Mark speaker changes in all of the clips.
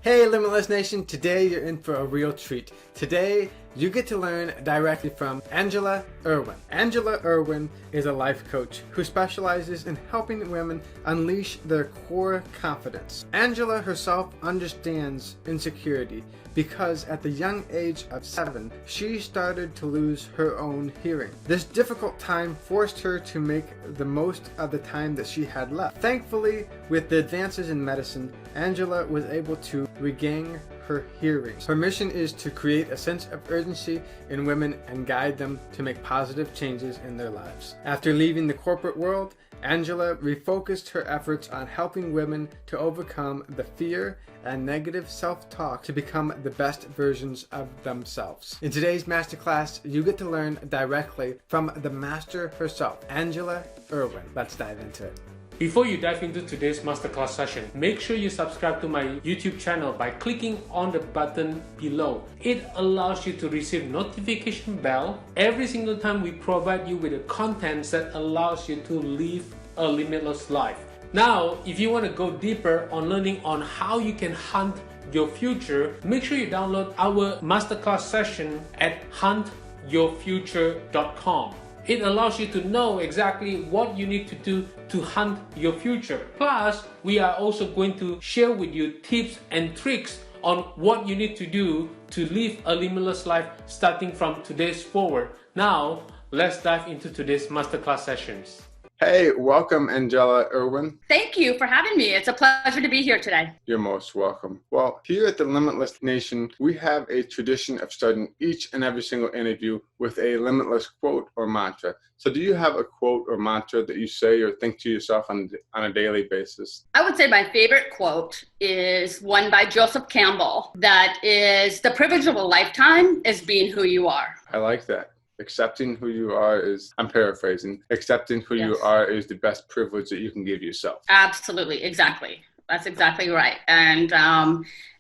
Speaker 1: Hey Limitless Nation, today you're in for a real treat. Today you get to learn directly from Angela Irwin. Angela Irwin is a life coach who specializes in helping women unleash their core confidence. Angela herself understands insecurity because at the young age of 7, she started to lose her own hearing. This difficult time forced her to make the most of the time that she had left. Thankfully, with the advances in medicine, Angela was able to regain her hearing. Her mission is to create a sense of urgency in women and guide them to make positive changes in their lives. After leaving the corporate world, Angela refocused her efforts on helping women to overcome the fear and negative self-talk to become the best versions of themselves. In today's masterclass, you get to learn directly from the master herself, Angela Irwin. Let's dive into it.
Speaker 2: Before you dive into today's masterclass session, make sure you subscribe to my YouTube channel by clicking on the button below. It allows you to receive notification bell every single time we provide you with the contents that allows you to live a limitless life. Now, if you want to go deeper on learning on how you can hunt your future, make sure you download our masterclass session at huntyourfuture.com. It allows you to know exactly what you need to do to hunt your future. Plus, we are also going to share with you tips and tricks on what you need to do to live a limitless life starting from today's forward. Now, let's dive into today's masterclass sessions.
Speaker 1: Hey, welcome Angela Irwin.
Speaker 3: Thank you for having me. It's a pleasure to be here today.
Speaker 1: You're most welcome. Well, here at the Limitless Nation, we have a tradition of starting each and every single interview with a limitless quote or mantra. So do you have a quote or mantra that you say or think to yourself on a daily basis?
Speaker 3: I would say my favorite quote is one by Joseph Campbell that is, "The privilege of a lifetime is being who you are."
Speaker 1: I like that. Accepting who you are is, I'm paraphrasing, accepting who you are is the best privilege that you can give yourself.
Speaker 3: Absolutely. Exactly. That's exactly right. And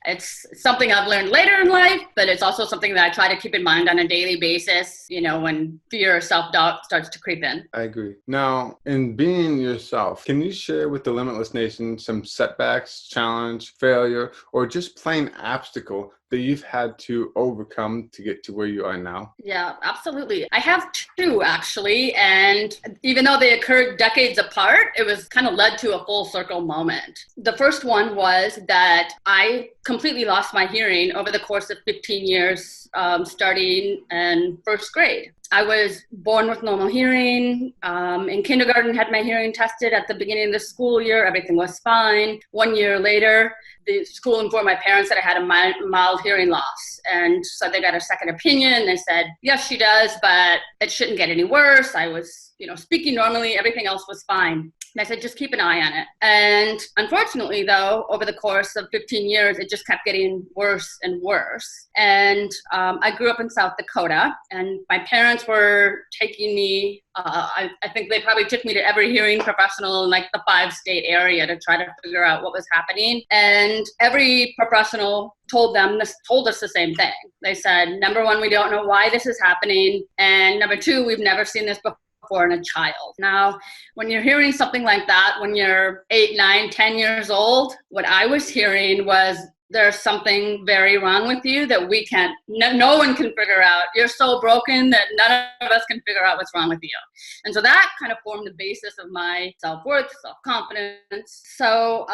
Speaker 3: it's something I've learned later in life, but it's also something that I try to keep in mind on a daily basis, you know, when fear or self-doubt starts to creep in.
Speaker 1: I agree. Now, in being yourself, can you share with the Limitless Nation some setbacks, challenge, failure, or just plain obstacle that you've had to overcome to get to where you are now?
Speaker 3: Yeah, absolutely. I have two, actually. And even though they occurred decades apart, it was kind of led to a full circle moment. The first one was that I completely lost my hearing over the course of 15 years, starting in first grade. I was born with normal hearing. In kindergarten, had my hearing tested at the beginning of the school year. Everything was fine. 1 year later, the school informed my parents that I had a mild hearing loss. And so they got a second opinion. They said, yes, she does, but it shouldn't get any worse. I was, speaking normally. Everything else was fine. And I said, just keep an eye on it. And unfortunately, though, over the course of 15 years, it just kept getting worse and worse. And I grew up in South Dakota, and my parents were taking me, I think they probably took me to every hearing professional in like the 5-state area to try to figure out what was happening. And every professional told us the same thing. They said, number one, we don't know why this is happening. And number two, we've never seen this before in a child. Now, when you're hearing something like that, when you're 8, 9, 10 years old, what I was hearing was, there's something very wrong with you that we can't, no one can figure out. You're so broken that none of us can figure out what's wrong with you. And so that kind of formed the basis of my self-worth, self-confidence. So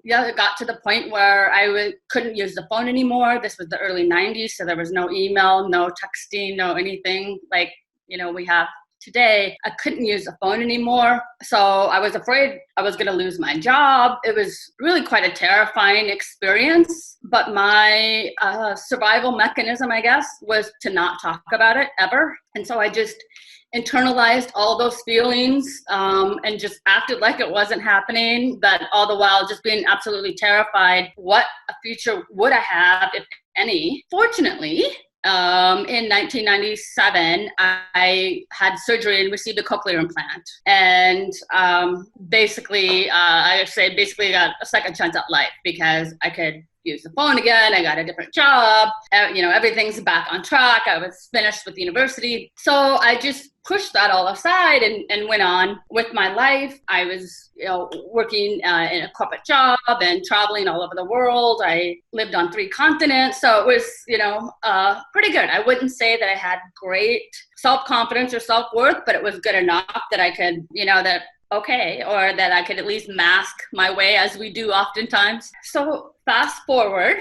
Speaker 3: it got to the point where I couldn't use the phone anymore. This was the early 90s, so there was no email, no texting, no anything like, we have today. I couldn't use the phone anymore. So I was afraid I was going to lose my job. It was really quite a terrifying experience. But my survival mechanism, I guess, was to not talk about it ever. And so I just internalized all those feelings and just acted like it wasn't happening, but all the while just being absolutely terrified. What a future would I have, if any? Fortunately, in 1997, I had surgery and received a cochlear implant. And I got a second chance at life because I could use the phone again. I got a different job. Everything's back on track. I was finished with university. So I just pushed that all aside and went on with my life. I was, working in a corporate job and traveling all over the world. I lived on 3 continents. So it was, pretty good. I wouldn't say that I had great self-confidence or self-worth, but it was good enough that I could, or that I could at least mask my way, as we do oftentimes. So fast forward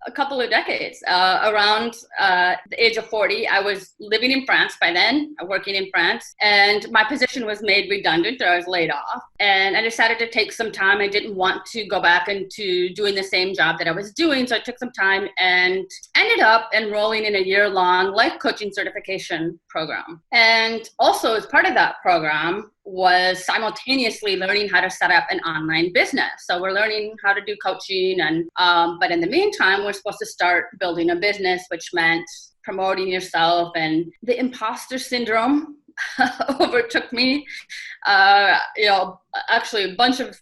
Speaker 3: a couple of decades, around the age of 40, I was living in France by then, working in France, and my position was made redundant, or I was laid off. And I decided to take some time. I didn't want to go back into doing the same job that I was doing, so I took some time and ended up enrolling in a year-long life coaching certification program. And also, as part of that program, was simultaneously learning how to set up an online business. So we're learning how to do coaching, and but in the meantime, we're supposed to start building a business, which meant promoting yourself, and the imposter syndrome overtook me. Actually a bunch of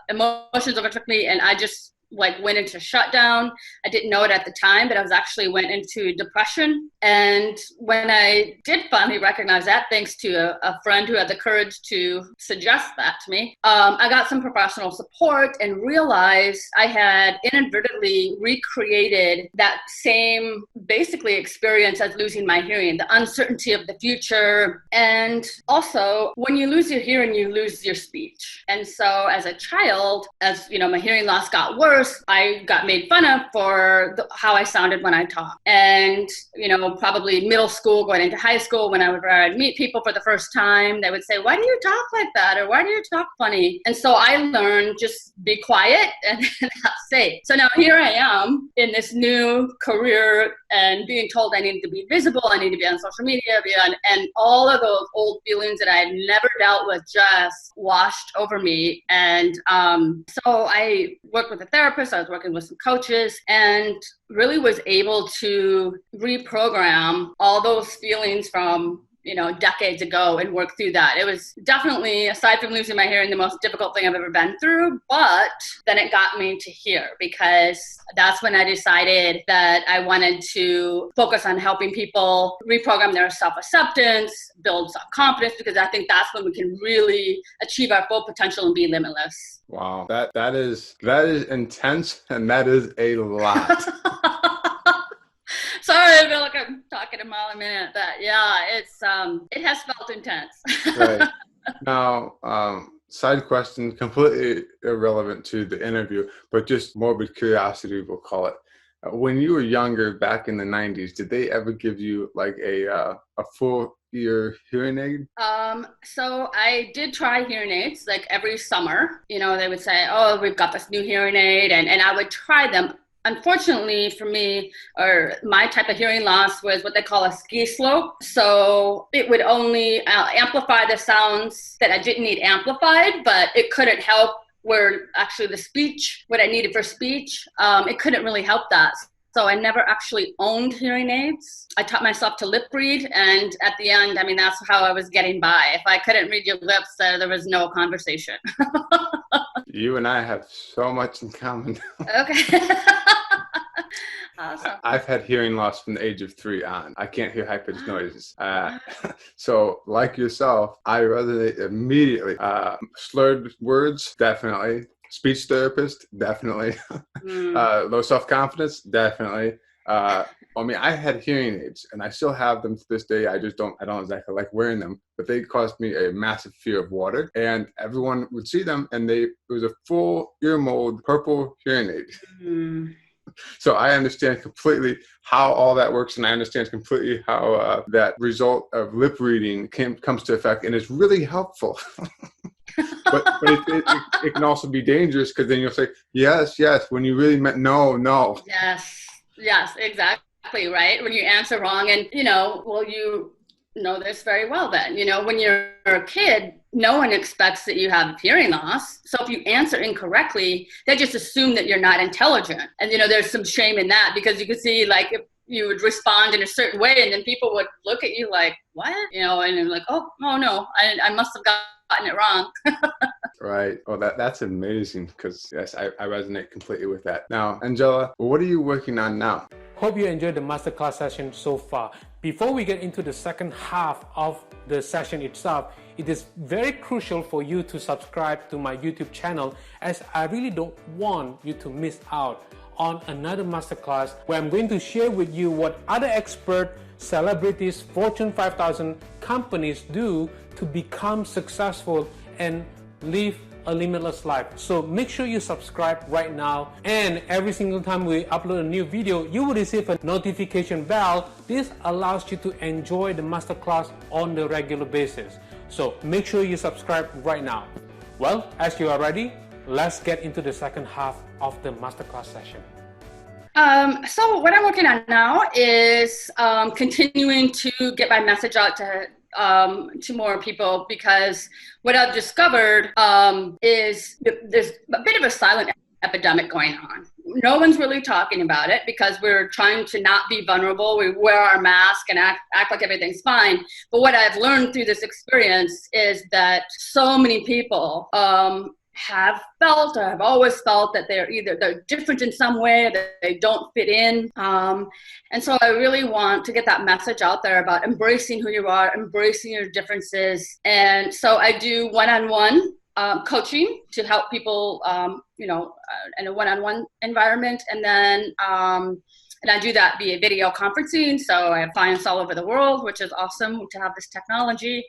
Speaker 3: emotions overtook me, and I just went into shutdown. I didn't know it at the time, but I was actually went into depression. And when I did finally recognize that, thanks to a friend who had the courage to suggest that to me, I got some professional support and realized I had inadvertently recreated that same basically experience as losing my hearing, the uncertainty of the future. And also, when you lose your hearing, you lose your speech. And so as a child, as my hearing loss got worse, I got made fun of for how I sounded when I talked. And, probably middle school, going into high school, whenever I'd meet people for the first time, they would say, "Why do you talk like that?" Or "Why do you talk funny?" And so I learned just be quiet and not say. So now here I am in this new career and being told I need to be visible, I need to be on social media, and all of those old feelings that I had never dealt with just washed over me. And so I worked with a therapist, I was working with some coaches, and really was able to reprogram all those feelings from decades ago and work through that. It was definitely, aside from losing my hearing, the most difficult thing I've ever been through, but then it got me to here, because that's when I decided that I wanted to focus on helping people reprogram their self-acceptance, build self-confidence, because I think that's when we can really achieve our full potential and be limitless.
Speaker 1: Wow, that is intense, and that is a lot.
Speaker 3: Sorry, I feel like I'm talking a mile a minute, but yeah, it has felt intense.
Speaker 1: Right. Now, side question, completely irrelevant to the interview, but just morbid curiosity, we'll call it. When you were younger, back in the 90s, did they ever give you like a full ear hearing aid?
Speaker 3: So I did try hearing aids like every summer. They would say, "Oh, we've got this new hearing aid," and I would try them. Unfortunately for me, or my type of hearing loss was what they call a ski slope. So it would only amplify the sounds that I didn't need amplified, but it couldn't help where actually the speech, what I needed for speech, it couldn't really help that. So I never actually owned hearing aids. I taught myself to lip read, and at the end, that's how I was getting by. If I couldn't read your lips, there was no conversation.
Speaker 1: You and I have so much in common.
Speaker 3: Okay. Awesome.
Speaker 1: I've had hearing loss from the age of 3 on. I can't hear high-pitched noises. So like yourself, I resonate immediately. Slurred words, definitely. Speech therapist, definitely. Low self-confidence, definitely. I had hearing aids, and I still have them to this day. I don't exactly like wearing them, but they caused me a massive fear of water, and everyone would see them, and it was a full ear mold purple hearing aid. So I understand completely how all that works, and I understand completely how that result of lip reading comes to effect, and it's really helpful. but it can also be dangerous, because then you'll say yes, when you really meant no.
Speaker 3: Yes, exactly, right? When you answer wrong, and you know this very well then. When you're a kid, no one expects that you have hearing loss. So if you answer incorrectly, they just assume that you're not intelligent. And there's some shame in that, because you can see like if you would respond in a certain way, and then people would look at you like, what? And you're like, oh no, I must have gotten it wrong.
Speaker 1: Right. Oh, that's amazing, because yes, I resonate completely with that. Now, Angela, what are you working on now?
Speaker 2: Hope you enjoyed the masterclass session so far. Before we get into the second half of the session itself, it is very crucial for you to subscribe to my YouTube channel, as I really don't want you to miss out on another masterclass where I'm going to share with you what other expert celebrities, Fortune 5000 companies do to become successful and live a limitless life. So make sure you subscribe right now, and every single time we upload a new video, you will receive a notification bell. This allows you to enjoy the masterclass on the regular basis. So make sure you subscribe right now. Well, as you are ready, let's get into the second half of the masterclass session.
Speaker 3: So what I'm working on now is continuing to get my message out to more people, because what I've discovered is there's a bit of a silent epidemic going on. No one's really talking about it because we're trying to not be vulnerable. We wear our mask and act like everything's fine. But what I've learned through this experience is that so many people have felt, or have always felt, that they're different in some way, that they don't fit in. And so I really want to get that message out there about embracing who you are, embracing your differences. And so I do one-on-one coaching to help people, in a one-on-one environment. And then and I do that via video conferencing. So I have clients all over the world, which is awesome to have this technology.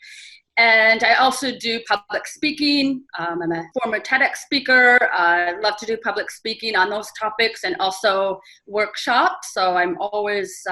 Speaker 3: And I also do public speaking. I'm a former TEDx speaker. I love to do public speaking on those topics, and also workshops. So I'm always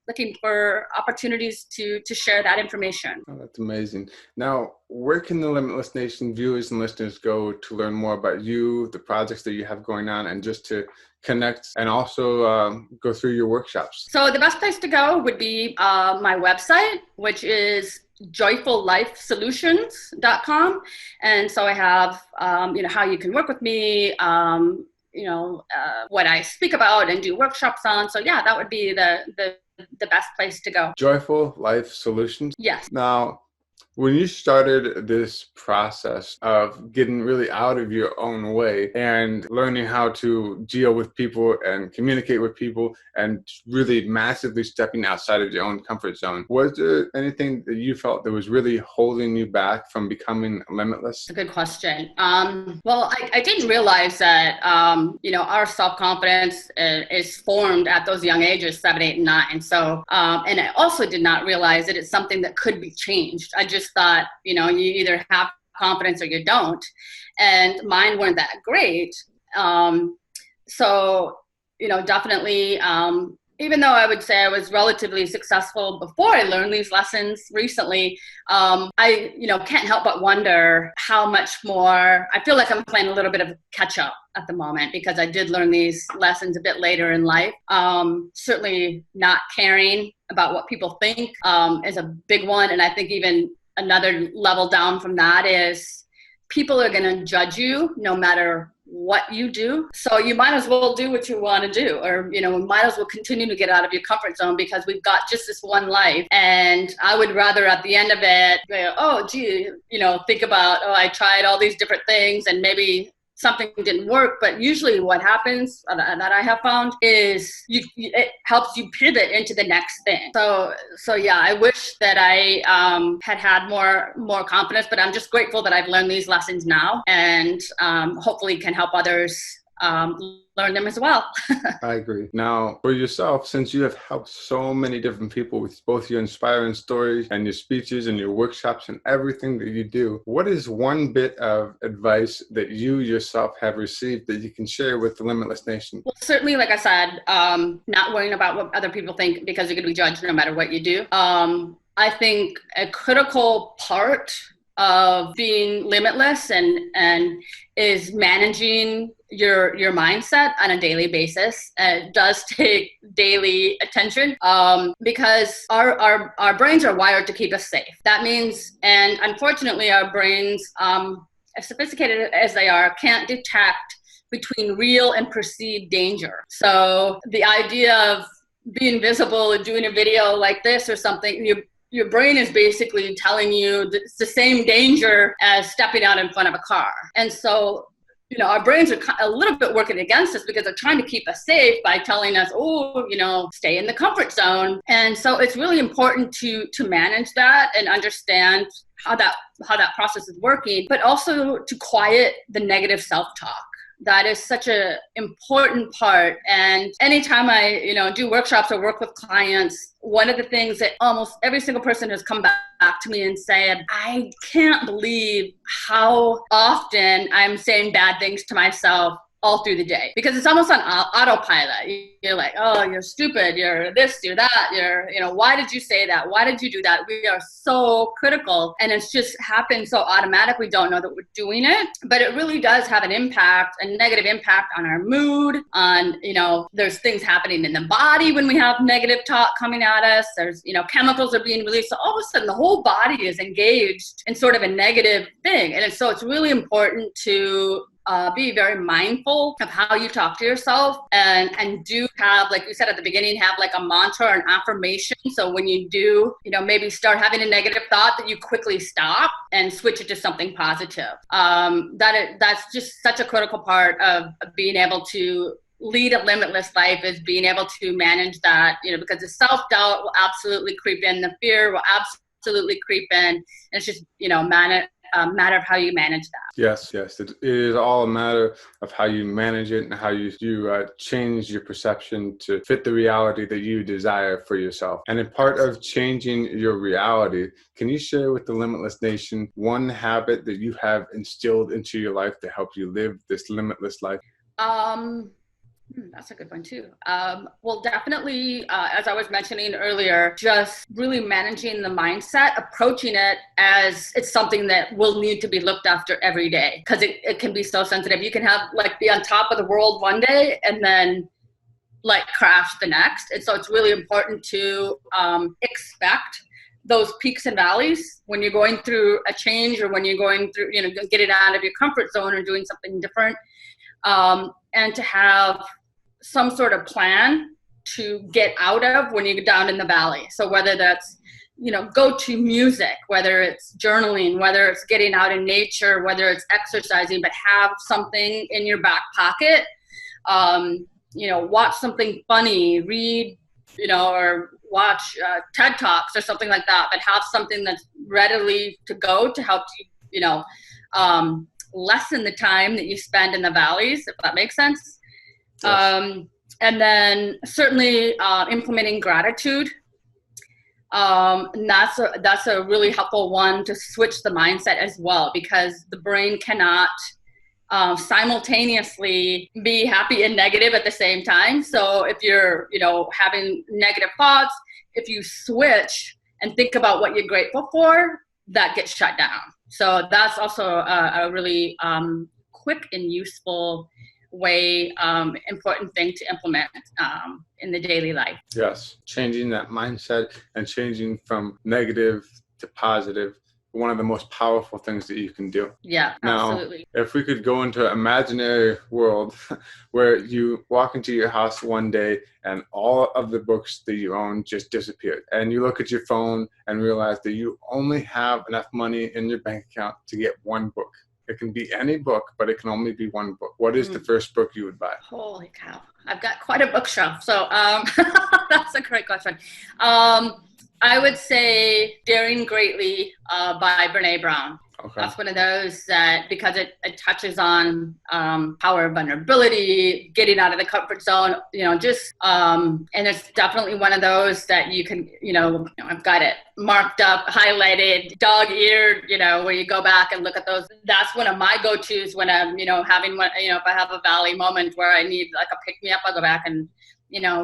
Speaker 3: looking for opportunities to share that information.
Speaker 1: Oh, that's amazing. Now, where can the Limitless Nation viewers and listeners go to learn more about you, the projects that you have going on, and just to connect and also go through your workshops? So
Speaker 3: the best place to go would be my website, which is joyfullifesolutions.com. And so I have, how you can work with me, what I speak about and do workshops on. So yeah, that would be the best place to go.
Speaker 1: Joyful Life Solutions?
Speaker 3: Yes.
Speaker 1: Now, when you started this process of getting really out of your own way and learning how to deal with people and communicate with people and really massively stepping outside of your own comfort zone, was there anything that you felt that was really holding you back from becoming limitless?
Speaker 3: A good question. Well, I didn't realize that, our self-confidence is formed at those young ages, 7, 8, and 9. So, and I also did not realize that it's something that could be changed. I just thought, you either have confidence or you don't. And mine weren't that great. So, definitely, even though I would say I was relatively successful before I learned these lessons recently, I, can't help but wonder how much more. I feel like I'm playing a little bit of catch up at the moment, because I did learn these lessons a bit later in life. Certainly not caring about what people think is a big one. And I think even another level down from that is people are going to judge you no matter what you do. So you might as well do what you want to do, or, we might as well continue to get out of your comfort zone, because we've got just this one life. And I would rather at the end of it go, oh, gee, think about, I tried all these different things and maybe something didn't work. But usually what happens that I have found is it helps you pivot into the next thing. So yeah, I wish that I had more confidence, but I'm just grateful that I've learned these lessons now, and hopefully can help others learn them as well.
Speaker 1: I agree. Now, for yourself, since you have helped so many different people with both your inspiring stories and your speeches and your workshops and everything that you do, what is one bit of advice that you yourself have received that you can share with the Limitless Nation?
Speaker 3: Well, certainly, like I said, not worrying about what other people think, because you're going to be judged no matter what you do. I think a critical part of being limitless and is managing your mindset on a daily basis. It does take daily attention, because our brains are wired to keep us safe. That means, and unfortunately, our brains, as sophisticated as they are, can't detect between real and perceived danger. So the idea of being visible and doing a video like this or something, your brain is basically telling you that it's the same danger as stepping out in front of a car. And so, our brains are a little bit working against us because they're trying to keep us safe by telling us, stay in the comfort zone. And so it's really important to manage that and understand how that process is working, but also to quiet the negative self-talk. That is such an important part. And anytime I, do workshops or work with clients, one of the things that almost every single person has come back to me and said, I can't believe how often I'm saying bad things to myself all through the day, because it's almost on autopilot. You're like, oh, you're stupid, you're this, you're that, why did you say that? Why did you do that? We are so critical, and it's just happened so automatic. We don't know that we're doing it, but it really does have an impact, a negative impact on our mood, on, there's things happening in the body when we have negative talk coming at us. There's, chemicals are being released. So all of a sudden the whole body is engaged in sort of a negative thing. And so it's really important to be very mindful of how you talk to yourself, and do have, like you said at the beginning, have like a mantra or an affirmation. So when you do, maybe start having a negative thought, that you quickly stop and switch it to something positive. That's just such a critical part of being able to lead a limitless life, is being able to manage that, because the self-doubt will absolutely creep in, the fear will absolutely creep in, and it's just, matter of how you manage that.
Speaker 1: Yes. It is all a matter of how you manage it and how you change your perception to fit the reality that you desire for yourself. And in part of changing your reality, can you share with the Limitless Nation one habit that you have instilled into your life to help you live this limitless life?
Speaker 3: That's a good one too. Well, definitely, as I was mentioning earlier, just really managing the mindset, approaching it as it's something that will need to be looked after every day, because it can be so sensitive. You can have be on top of the world one day and then crash the next. And so it's really important to expect those peaks and valleys when you're going through a change, or when you're going through, getting out of your comfort zone or doing something different. And to have some sort of plan to get out of when you're down in the valley. So whether that's, go to music, whether it's journaling, whether it's getting out in nature, whether it's exercising, but have something in your back pocket. Watch something funny, read, or watch TED Talks or something like that, but have something that's readily to go to help you, lessen the time that you spend in the valleys, if that makes sense. Yes. And then certainly implementing gratitude. And that's a really helpful one to switch the mindset as well, because the brain cannot simultaneously be happy and negative at the same time. So if you're, having negative thoughts, if you switch and think about what you're grateful for, that gets shut down. So that's also a really quick and useful way, important thing to implement in the daily life.
Speaker 1: Yes, changing that mindset and changing from negative to positive, one of the most powerful things that you can do.
Speaker 3: Yeah,
Speaker 1: now,
Speaker 3: absolutely.
Speaker 1: If we could go into an imaginary world where you walk into your house one day and all of the books that you own just disappeared, and you look at your phone and realize that you only have enough money in your bank account to get one book. It can be any book, but it can only be one book. What is the first book you would buy?
Speaker 3: Holy cow. I've got quite a bookshelf. So that's a great question. I would say Daring Greatly by Brene Brown. Okay. That's one of those that, because it touches on power of vulnerability, getting out of the comfort zone, and it's definitely one of those that you can, I've got it marked up, highlighted, dog-eared, where you go back and look at those. That's one of my go-tos when I'm, having one, if I have a valley moment where I need like a pick-me-up, I'll go back and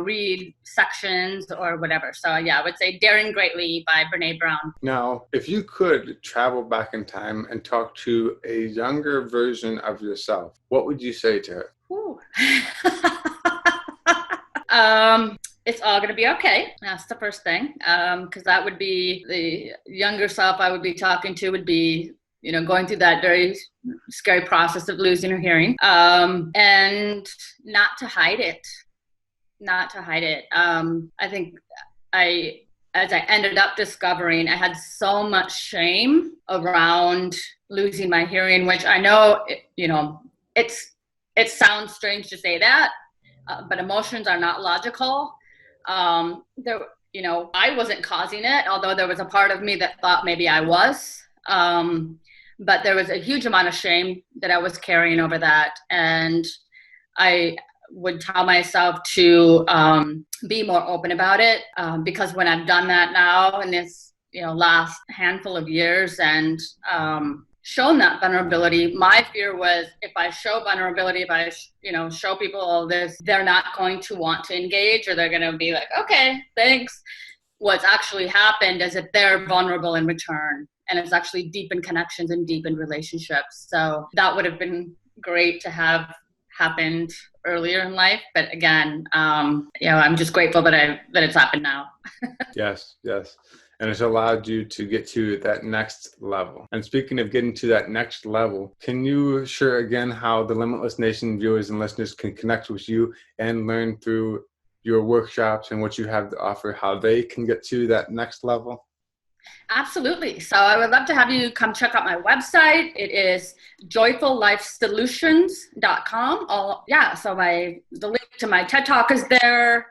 Speaker 3: read sections or whatever. So yeah, I would say Daring Greatly by Brene Brown.
Speaker 1: Now, if you could travel back in time and talk to a younger version of yourself, what would you say to her?
Speaker 3: It's all going to be okay. That's the first thing. Because that would be the younger self I would be talking to, would be going through that very scary process of losing her hearing, and not to hide it. I think I as I ended up discovering, I had so much shame around losing my hearing, which I know, it sounds strange to say that, but emotions are not logical. I wasn't causing it, although there was a part of me that thought maybe I was. But there was a huge amount of shame that I was carrying over that. And I would tell myself to be more open about it, because when I've done that now in this last handful of years and shown that vulnerability, my fear was if I show vulnerability, if I show people all this, they're not going to want to engage, or they're going to be like, okay, thanks. What's actually happened is that they're vulnerable in return, and it's actually deepened connections and deepened relationships. So that would have been great to have happened earlier in life, but again, I'm just grateful that it's happened now.
Speaker 1: Yes. And it's allowed you to get to that next level. And speaking of getting to that next level, can you share again how the Limitless Nation viewers and listeners can connect with you and learn through your workshops and what you have to offer, how they can get to that next level?
Speaker 3: Absolutely. So I would love to have you come check out my website. It is joyfullifesolutions.com. So the link to my TED Talk is there.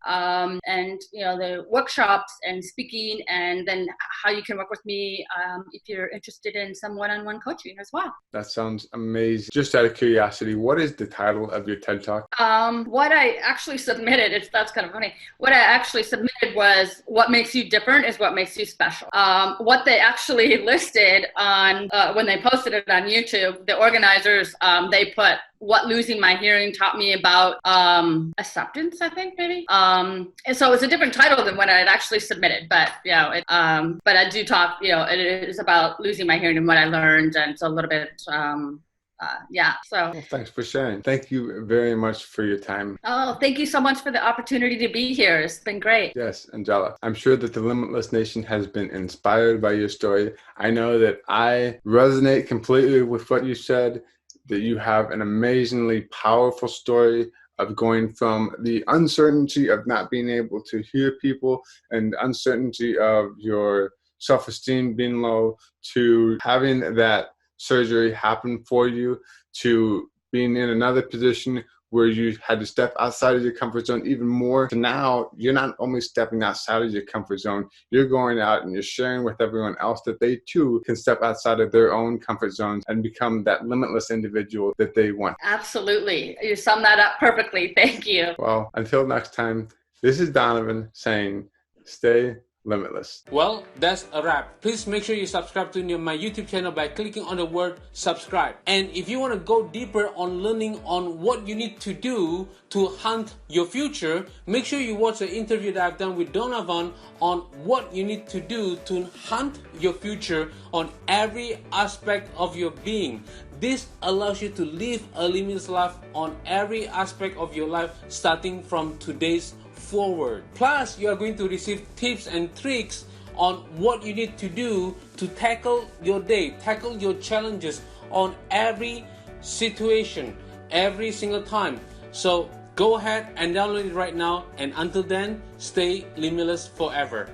Speaker 3: And the workshops and speaking, and then how you can work with me if you're interested in some one-on-one coaching as well.
Speaker 1: That sounds amazing. Just out of curiosity, what is the title of your TED Talk?
Speaker 3: What I actually submitted, that's kind of funny. What I actually submitted was, what makes you different is what makes you special. What they actually listed on, when they posted it on YouTube, the organizers, they put what losing my hearing taught me about acceptance, I think, maybe. And so it's a different title than what I had actually submitted, but but I do talk, it is about losing my hearing and what I learned, and it's a little bit, so.
Speaker 1: Well, thanks for sharing. Thank you very much for your time.
Speaker 3: Oh, thank you so much for the opportunity to be here. It's been great.
Speaker 1: Yes, Angela. I'm sure that the Limitless Nation has been inspired by your story. I know that I resonate completely with what you said, that you have an amazingly powerful story of going from the uncertainty of not being able to hear people and the uncertainty of your self-esteem being low, to having that surgery happen for you, to being in another position where you had to step outside of your comfort zone even more. So now you're not only stepping outside of your comfort zone, you're going out and you're sharing with everyone else that they too can step outside of their own comfort zones and become that limitless individual that they want.
Speaker 3: Absolutely. You summed that up perfectly. Thank you.
Speaker 1: Well, until next time, this is Donovan saying, stay limitless.
Speaker 2: Well, that's a wrap. Please make sure you subscribe to my YouTube channel by clicking on the word subscribe. And if you want to go deeper on learning on what you need to do to hunt your future, make sure you watch the interview that I've done with Donovan on what you need to do to hunt your future on every aspect of your being. This allows you to live a limitless life on every aspect of your life, starting from today's forward. Plus, you are going to receive tips and tricks on what you need to do to tackle your day, tackle your challenges on every situation, every single time. So go ahead and download it right now, and until then, stay limitless forever.